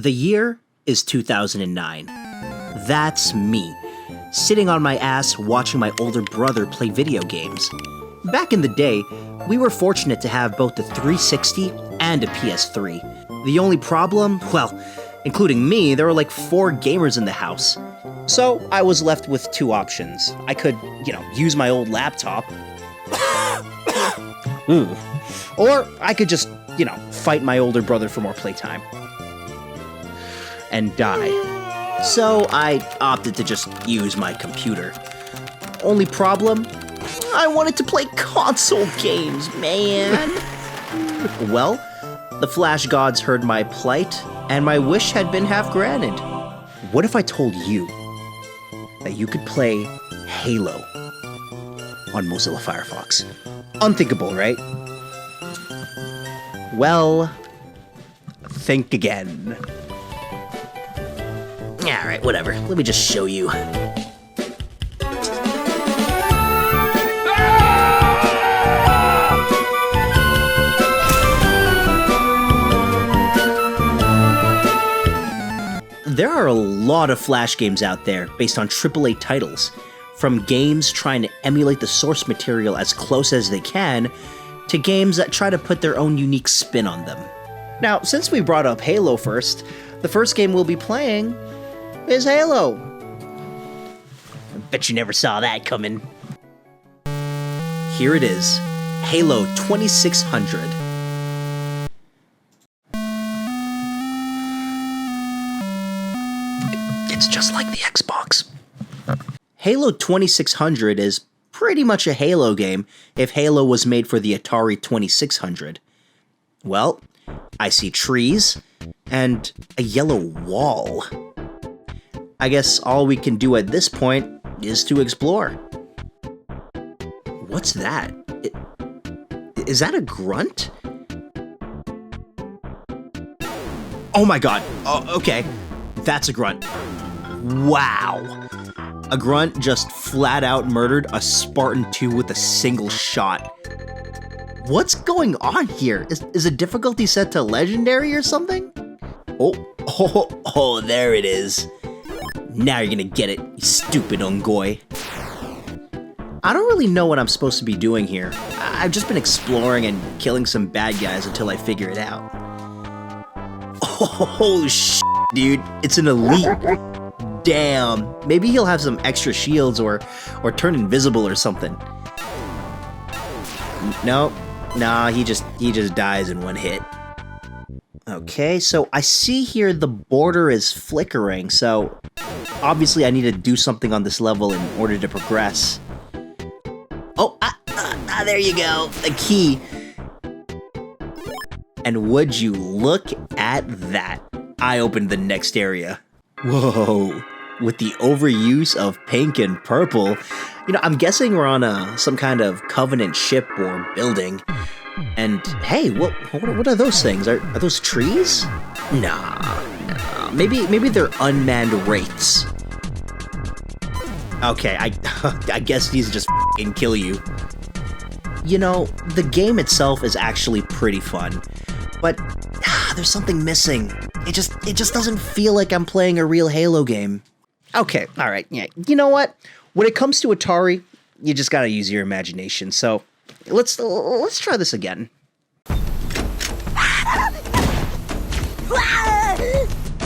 The year is 2009. That's me, sitting on my ass watching my older brother play video games. Back in the day, we were fortunate to have both a 360 and a PS3. The only problem, well, including me, there were like 4 gamers in the house. So I was left with 2 options. I could, use my old laptop. Or I could just, fight my older brother for more playtime. And die. So I opted to just use my computer. Only problem? I wanted to play console games, man. Well, the Flash gods heard my plight, and my wish had been half granted. What if I told you that you could play Halo on Mozilla Firefox? Unthinkable, right? Well, think again. Alright, whatever. Let me just show you. There are a lot of Flash games out there based on AAA titles, from games trying to emulate the source material as close as they can, to games that try to put their own unique spin on them. Now, since we brought up Halo first, the first game we'll be playing is Halo. I bet you never saw that coming. Here it is, Halo 2600. It's just like the Xbox. Halo 2600 is pretty much a Halo game if Halo was made for the Atari 2600. Well, I see trees and a yellow wall. I guess all we can do at this point is to explore. What's that? Is that a grunt? Oh my god. Oh, okay. That's a grunt. Wow. A grunt just flat out murdered a Spartan 2 with a single shot. What's going on here? Is the difficulty set to legendary or something? Oh, there it is. Now you're gonna get it, you stupid Ungoy. I don't really know what I'm supposed to be doing here. I've just been exploring and killing some bad guys until I figure it out. Oh, shit, dude. It's an elite. Damn. Maybe he'll have some extra shields or turn invisible or something. No. Nah, he just dies in one hit. Okay, so I see here the border is flickering, so obviously I need to do something on this level in order to progress. Oh, there you go, a key. And would you look at that? I opened the next area. Whoa, with the overuse of pink and purple, I'm guessing we're on some kind of Covenant ship or building. And hey, what are those things? Are those trees? Nah. Maybe they're unmanned wraiths. Okay, I guess these just f***ing kill you. The game itself is actually pretty fun, but there's something missing. It just doesn't feel like I'm playing a real Halo game. Okay, alright, yeah. You know what? When it comes to Atari, you just gotta use your imagination, so let's try this again.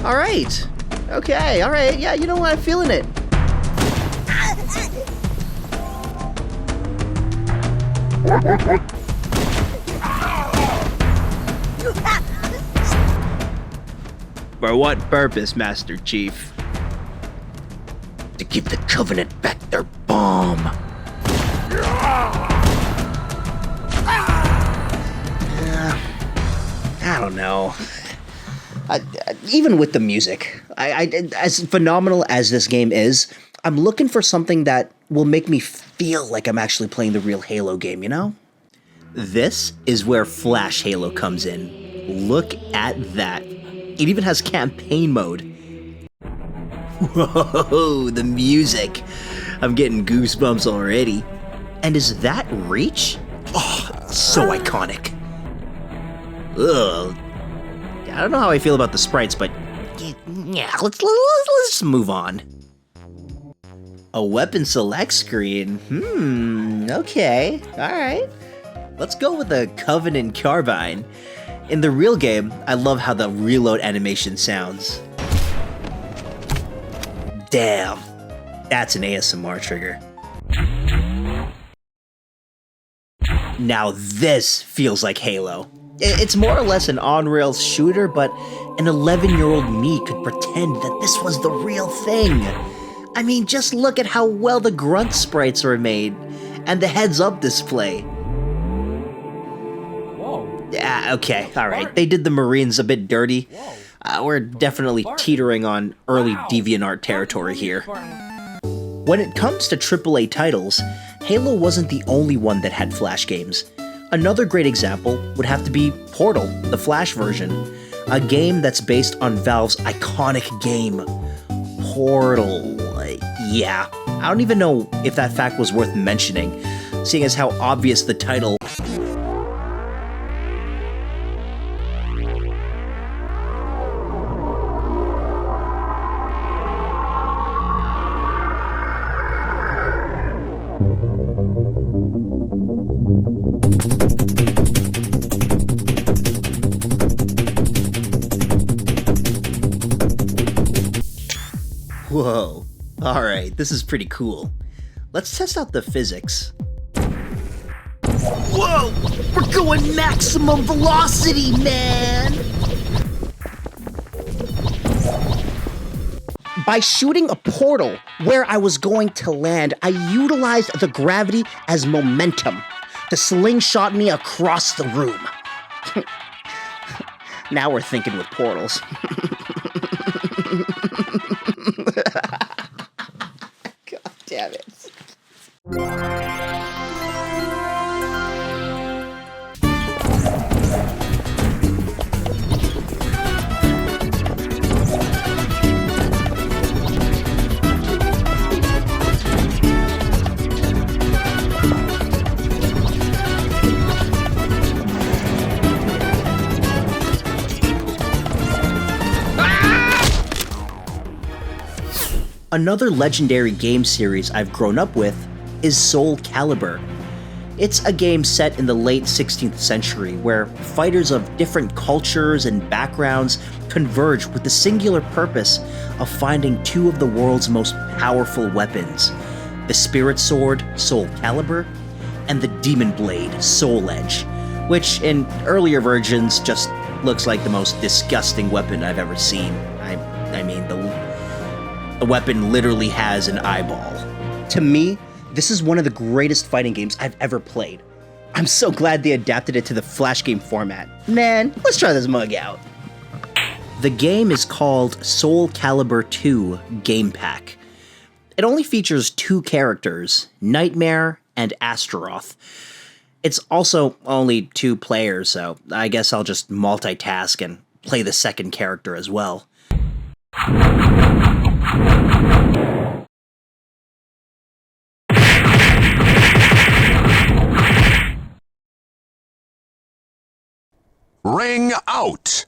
Alright. Okay, alright, yeah, you know what? I'm feeling it. For what purpose, Master Chief? To give the Covenant back their bomb. I don't know. Even with the music, as phenomenal as this game is, I'm looking for something that will make me feel like I'm actually playing the real Halo game, This is where Flash Halo comes in. Look at that. It even has campaign mode. Whoa, the music. I'm getting goosebumps already. And is that Reach? Oh, so iconic. Ugh. I don't know how I feel about the sprites, but Yeah, let's just move on. A weapon select screen. Okay, alright. Let's go with a Covenant Carbine. In the real game, I love how the reload animation sounds. Damn, that's an ASMR trigger. Now this feels like Halo. It's more or less an on-rails shooter, but an 11-year-old me could pretend that this was the real thing. I mean, just look at how well the grunt sprites were made, and the heads-up display. Whoa. Yeah, okay, alright, they did the Marines a bit dirty. We're definitely teetering on early DeviantArt territory here. When it comes to AAA titles, Halo wasn't the only one that had Flash games. Another great example would have to be Portal, the Flash version, a game that's based on Valve's iconic game, Portal. Yeah, I don't even know if that fact was worth mentioning, seeing as how obvious the title. Whoa, alright, this is pretty cool. Let's test out the physics. Whoa, we're going maximum velocity, man! By shooting a portal where I was going to land, I utilized the gravity as momentum to slingshot me across the room. Now we're thinking with portals. God damn it. Another legendary game series I've grown up with is Soul Calibur. It's a game set in the late 16th century where fighters of different cultures and backgrounds converge with the singular purpose of finding two of the world's most powerful weapons, the Spirit Sword, Soul Calibur, and the Demon Blade, Soul Edge, which in earlier versions just looks like the most disgusting weapon I've ever seen. I mean, the weapon literally has an eyeball. To me, this is one of the greatest fighting games I've ever played. I'm so glad they adapted it to the Flash game format. Man, let's try this mug out. The game is called Soul Calibur 2 Game Pack. It only features two characters, Nightmare and Astaroth. It's also only 2 players, so I guess I'll just multitask and play the second character as well. Ring out!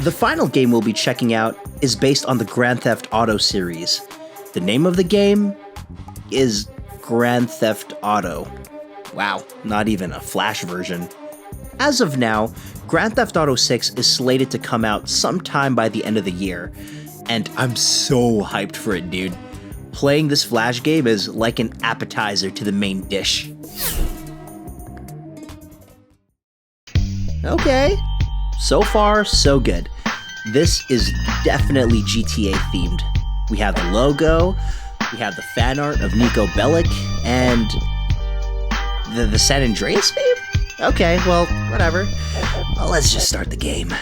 The final game we'll be checking out is based on the Grand Theft Auto series. The name of the game is Grand Theft Auto. Wow, not even a Flash version. As of now, Grand Theft Auto 6 is slated to come out sometime by the end of the year, and I'm so hyped for it, dude. Playing this Flash game is like an appetizer to the main dish. Okay, so far, so good. This is definitely GTA themed. We have the logo, we have the fan art of Nico Bellic, and the San Andreas babe? Okay, well, whatever. Let's just start the game.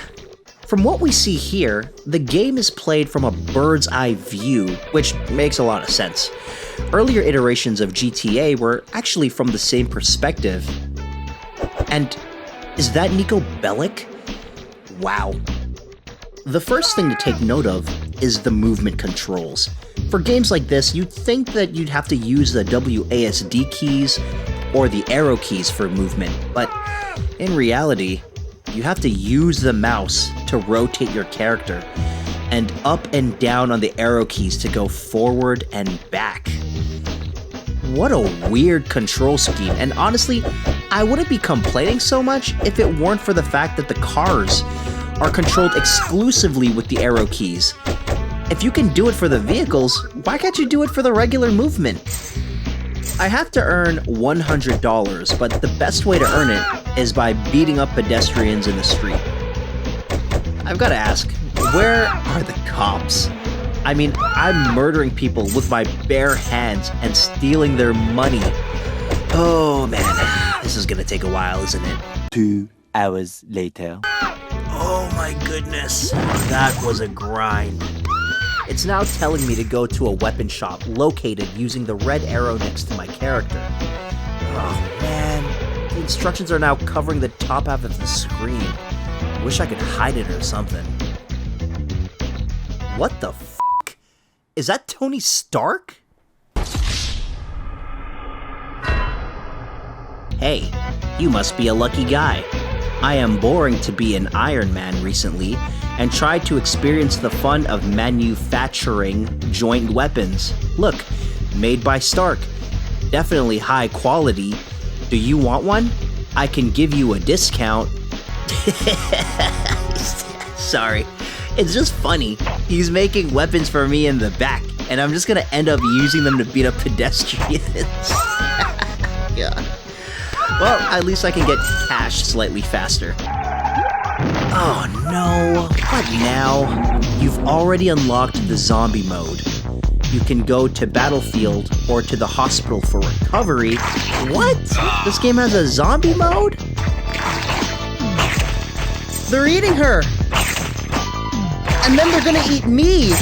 From what we see here, the game is played from a bird's eye view, which makes a lot of sense. Earlier iterations of GTA were actually from the same perspective. And is that Nico Bellic? Wow. The first thing to take note of is the movement controls. For games like this, you'd think that you'd have to use the WASD keys or the arrow keys for movement, but in reality, you have to use the mouse to rotate your character, and up and down on the arrow keys to go forward and back. What a weird control scheme, and honestly, I wouldn't be complaining so much if it weren't for the fact that the cars are controlled exclusively with the arrow keys. If you can do it for the vehicles, why can't you do it for the regular movement? I have to earn $100, but the best way to earn it is by beating up pedestrians in the street. I've got to ask, where are the cops? I mean, I'm murdering people with my bare hands and stealing their money. Oh man, this is gonna take a while, isn't it? 2 hours later. Oh my goodness, that was a grind. It's now telling me to go to a weapon shop located using the red arrow next to my character. Oh man, the instructions are now covering the top half of the screen. Wish I could hide it or something. What the f***? Is that Tony Stark? Hey, you must be a lucky guy. I am boring to be an Iron Man recently and tried to experience the fun of manufacturing joint weapons. Look, made by Stark. Definitely high quality. Do you want one? I can give you a discount. Sorry. It's just funny. He's making weapons for me in the back, and I'm just gonna end up using them to beat up pedestrians. God. Well, at least I can get cash slightly faster. Oh no, what now? You've already unlocked the zombie mode. You can go to Battlefield or to the hospital for recovery. What? This game has a zombie mode? They're eating her! And then they're gonna eat me!